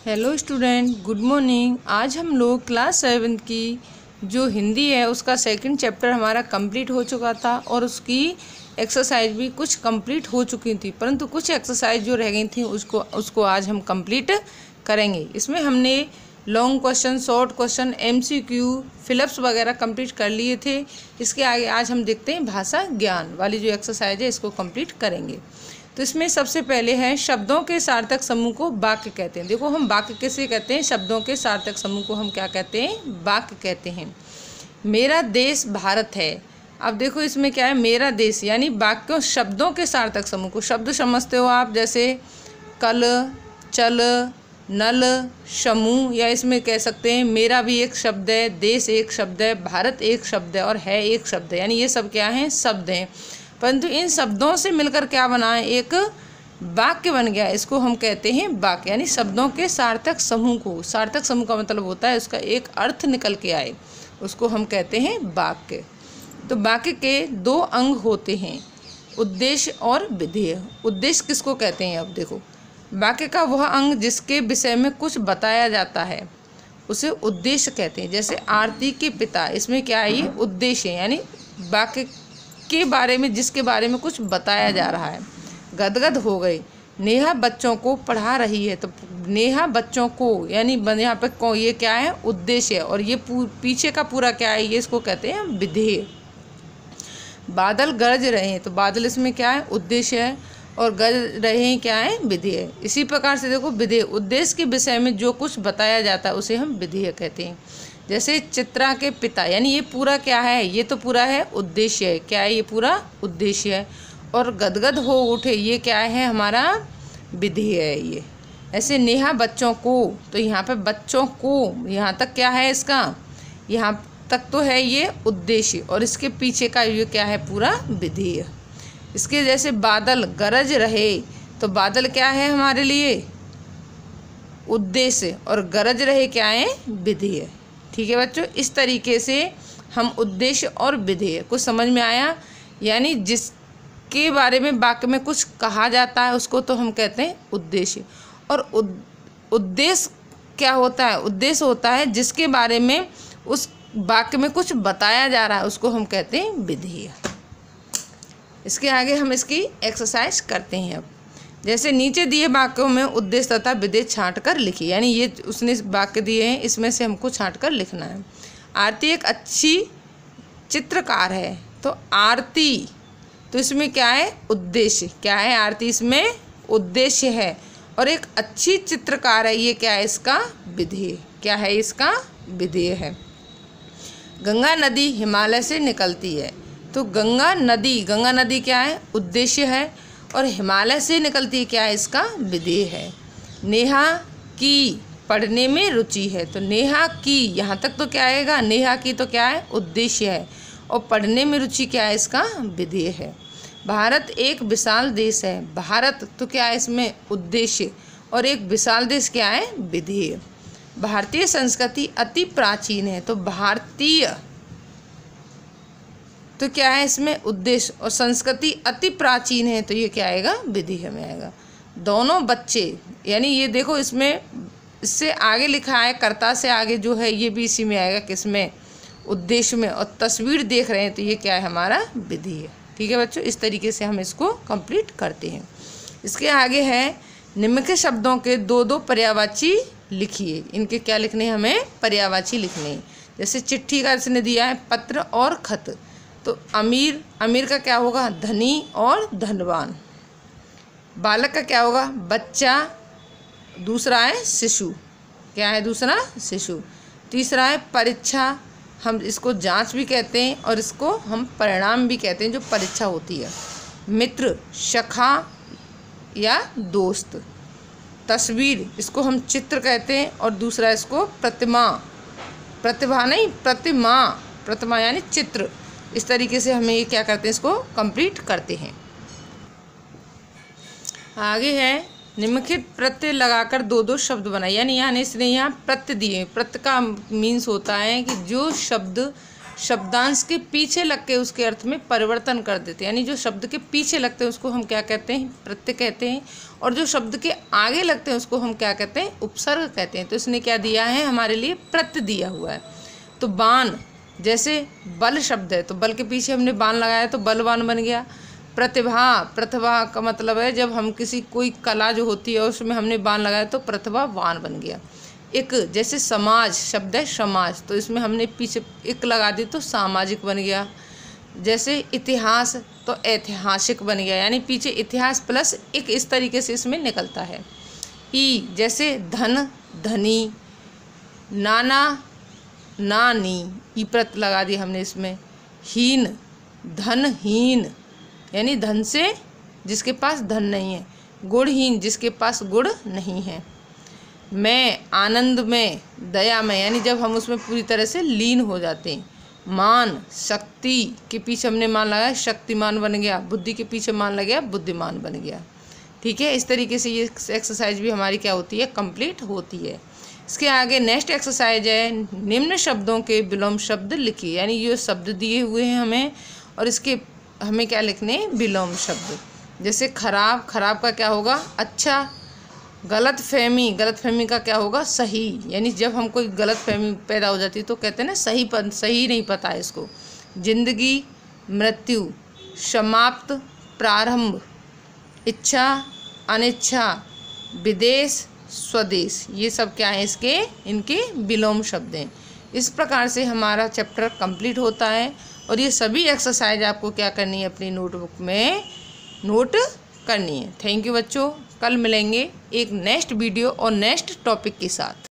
Hello student, good morning. आज हम लोग क्लास 7 की जो हिंदी है उसका सेकंड चैप्टर हमारा कंप्लीट हो चुका था और उसकी एक्सरसाइज भी कुछ कंप्लीट हो चुकी थी, परंतु कुछ एक्सरसाइज जो रह गई थी उसको आज हम कंप्लीट करेंगे। इसमें हमने long question, short question, MCQ, fill-ups वगैरह कंप्लीट कर लिए थे। इसके आगे आज हम देखते हैं भाषा ज्ञान वाली जो एक्सरसाइज है इसको कंप्लीट करेंगे। तो इसमें सबसे पहले है शब्दों के सार्थक समूह को वाक्य कहते हैं। देखो, हम वाक्य कैसे कहते हैं? शब्दों के सार्थक समूह को हम क्या कहते हैं? वाक्य कहते हैं। मेरा देश भारत है। अब देखो इसमें क्या है? मेरा देश यानी वाक्यों शब्दों के सार्थक समूह को शब्द समझते हो आप, जैसे कल, चल, नल, समूह, या इसमें कह सकते हैं मेरा भी एक शब्द है, देश एक शब्द है, भारत एक शब्द है और है एक शब्द है। यानी ये सब क्या हैं? शब्द हैं। परंतु इन शब्दों से मिलकर क्या बना है? एक वाक्य बन गया। इसको हम कहते हैं वाक्य। यानी शब्दों के सार्थक समूह को, सार्थक समूह का मतलब होता है उसका एक अर्थ निकल के आए, उसको हम कहते हैं वाक्य। तो वाक्य के दो अंग होते हैं, उद्देश्य और विधेय। उद्देश्य किसको कहते हैं? अब देखो, वाक्य का वह अंग जिसके विषय में कुछ बताया जाता है उसे उद्देश्य कहते हैं। जैसे आरती के पिता, इसमें क्या है? ये उद्देश्य है, यानी वाक्य के बारे में, जिसके बारे में कुछ बताया जा रहा है। गदगद हो गई, नेहा बच्चों को पढ़ा रही है। तो नेहा बच्चों को, यानी यहाँ पे को, ये क्या है? उद्देश्य है। और ये पीछे का पूरा क्या है? ये इसको कहते हैं विधेय। बादल गरज रहे हैं, तो बादल इसमें क्या है? उद्देश्य है, और गरज रहे हैं क्या है? विधेय। इसी प्रकार से देखो, विधेय उद्देश्य के विषय में जो कुछ बताया जाता है उसे हम विधेय कहते हैं। जैसे चित्रा के पिता, यानी ये पूरा क्या है? ये तो पूरा है उद्देश्य है। क्या है? ये पूरा उद्देश्य है। और गदगद हो उठे, ये क्या है? हमारा विधेय है ये। ऐसे नेहा बच्चों को, तो यहाँ पे बच्चों को, यहाँ तक क्या है इसका? यहाँ तक तो है ये उद्देश्य, और इसके पीछे का ये क्या है? पूरा विधेय। इसके जैसे बादल गरज रहे, तो बादल क्या है हमारे लिए? उद्देश्य, और गरज रहे क्या है? विधेय। ठीक है बच्चों, इस तरीके से हम उद्देश्य और विधेय को समझ में आया। यानी जिसके बारे में वाक्य में कुछ कहा जाता है उसको तो हम कहते हैं उद्देश्य। और उद्देश्य क्या होता है? उद्देश्य होता है जिसके बारे में उस वाक्य में कुछ बताया जा रहा है, उसको हम कहते हैं विधेय। इसके आगे हम इसकी एक्सरसाइज करते हैं। अब जैसे नीचे दिए वाक्यों में उद्देश्य तथा विधेय छांट कर लिखिए। यानी ये उसने वाक्य दिए हैं, इसमें से हमको छांट कर लिखना है। आरती एक अच्छी चित्रकार है, तो आरती, तो इसमें क्या है? उद्देश्य। क्या है? आरती इसमें उद्देश्य है। और एक अच्छी चित्रकार है, ये क्या है? इसका विधेय। क्या है? इसका विधेय है। गंगा नदी हिमालय से निकलती है, तो गंगा नदी क्या है? उद्देश्य है। और हिमालय से निकलती है, क्या है? इसका विधेय है। नेहा की पढ़ने में रुचि है, तो नेहा की, यहाँ तक तो क्या आएगा? नेहा की तो क्या है? उद्देश्य है। और पढ़ने में रुचि क्या है? इसका विधेय है। भारत एक विशाल देश है, भारत तो क्या है? इसमें उद्देश्य, और एक विशाल देश क्या है? विधेय। भारतीय संस्कृति अति प्राचीन है, तो भारतीय तो क्या है? इसमें उद्देश्य, और संस्कृति अति प्राचीन है, तो ये क्या आएगा? विधेय में आएगा। दोनों बच्चे, यानी ये देखो इसमें इससे आगे लिखा है, कर्ता से आगे जो है ये भी इसी में आएगा, किसमें? उद्देश्य में। और तस्वीर देख रहे हैं, तो ये क्या है? हमारा विधेय। ठीक है बच्चों, इस तरीके से हम इसको कंप्लीट करते हैं। इसके आगे है निम्नलिखित शब्दों के दो दो पर्यायवाची लिखिए। इनके क्या लिखने हैं? हमें पर्यायवाची लिखने हैं। जैसे चिट्ठी का इसने दिया है पत्र और खत, तो अमीर, अमीर का क्या होगा? धनी और धनवान। बालक का क्या होगा? बच्चा। दूसरा है शिशु। क्या है दूसरा? शिशु। तीसरा है परीक्षा, हम इसको जांच भी कहते हैं और इसको हम परिणाम भी कहते हैं, जो परीक्षा होती है। मित्र, सखा या दोस्त। तस्वीर, इसको हम चित्र कहते हैं, और दूसरा इसको प्रतिमा, प्रतिभा नहीं, प्रतिमा यानी चित्र। इस तरीके से हमें ये क्या करते हैं? इसको कंप्लीट करते हैं। आगे है निम्नलिखित प्रत्यय लगाकर दो दो शब्द बनाए। यानी इसने यहाँ प्रत्यय दिए। प्रत्यय का मीन्स होता है कि जो शब्द शब्दांश के पीछे लग के उसके अर्थ में परिवर्तन कर देते हैं, यानी जो शब्द के पीछे लगते हैं उसको हम क्या कहते हैं? प्रत्यय कहते हैं। और जो शब्द के आगे लगते हैं उसको हम क्या कहते हैं, उपसर्ग कहते हैं। तो इसने क्या दिया है, हमारे लिए प्रत्यय दिया हुआ है। तो बाण, जैसे बल शब्द है तो बल के पीछे हमने बाण लगाया तो बलवान बन गया। प्रतिभा, प्रतिभा का मतलब है जब हम किसी कोई कला जो होती है उसमें हमने बाण लगाया तो प्रतिभावान बन गया। एक, जैसे समाज शब्द है समाज, तो इसमें हमने पीछे एक लगा दी तो सामाजिक बन गया। जैसे इतिहास तो ऐतिहासिक बन गया, यानी पीछे इतिहास प्लस एक, इस तरीके से इसमें निकलता है। ई, जैसे धन धनी, नाना नानी, ई प्रत लगा दी हमने इसमें। हीन, धनहीन, यानी धन से जिसके पास धन नहीं है। गुणहीन, जिसके पास गुण नहीं है। मैं, आनंद में, दया में, यानी जब हम उसमें पूरी तरह से लीन हो जाते हैं। मान, शक्ति के पीछे हमने मान लगाया शक्तिमान बन गया। बुद्धि के पीछे मान लग गया बुद्धिमान बन गया। ठीक है, इस तरीके से ये एक्सरसाइज भी हमारी क्या होती है, कंप्लीट होती है। इसके आगे नेक्स्ट एक्सरसाइज है, निम्न शब्दों के विलोम शब्द लिखिए। यानी ये शब्द दिए हुए हैं हमें और इसके हमें क्या लिखने, विलोम शब्द। जैसे खराब, खराब का क्या होगा, अच्छा। गलत फहमी, गलत फहमी का क्या होगा, सही। यानी जब हम कोई गलत फहमी पैदा हो जाती है तो कहते हैं ना सही नहीं पता है इसको। जिंदगी, मृत्यु, समाप्त, प्रारंभ, इच्छा, अनिच्छा, विदेश, स्वदेश, ये सब क्या है इसके, इनके विलोम शब्द हैं। इस प्रकार से हमारा चैप्टर कंप्लीट होता है और ये सभी एक्सरसाइज आपको क्या करनी है, अपनी नोटबुक में नोट करनी है। थैंक यू बच्चों, कल मिलेंगे एक नेक्स्ट वीडियो और नेक्स्ट टॉपिक के साथ।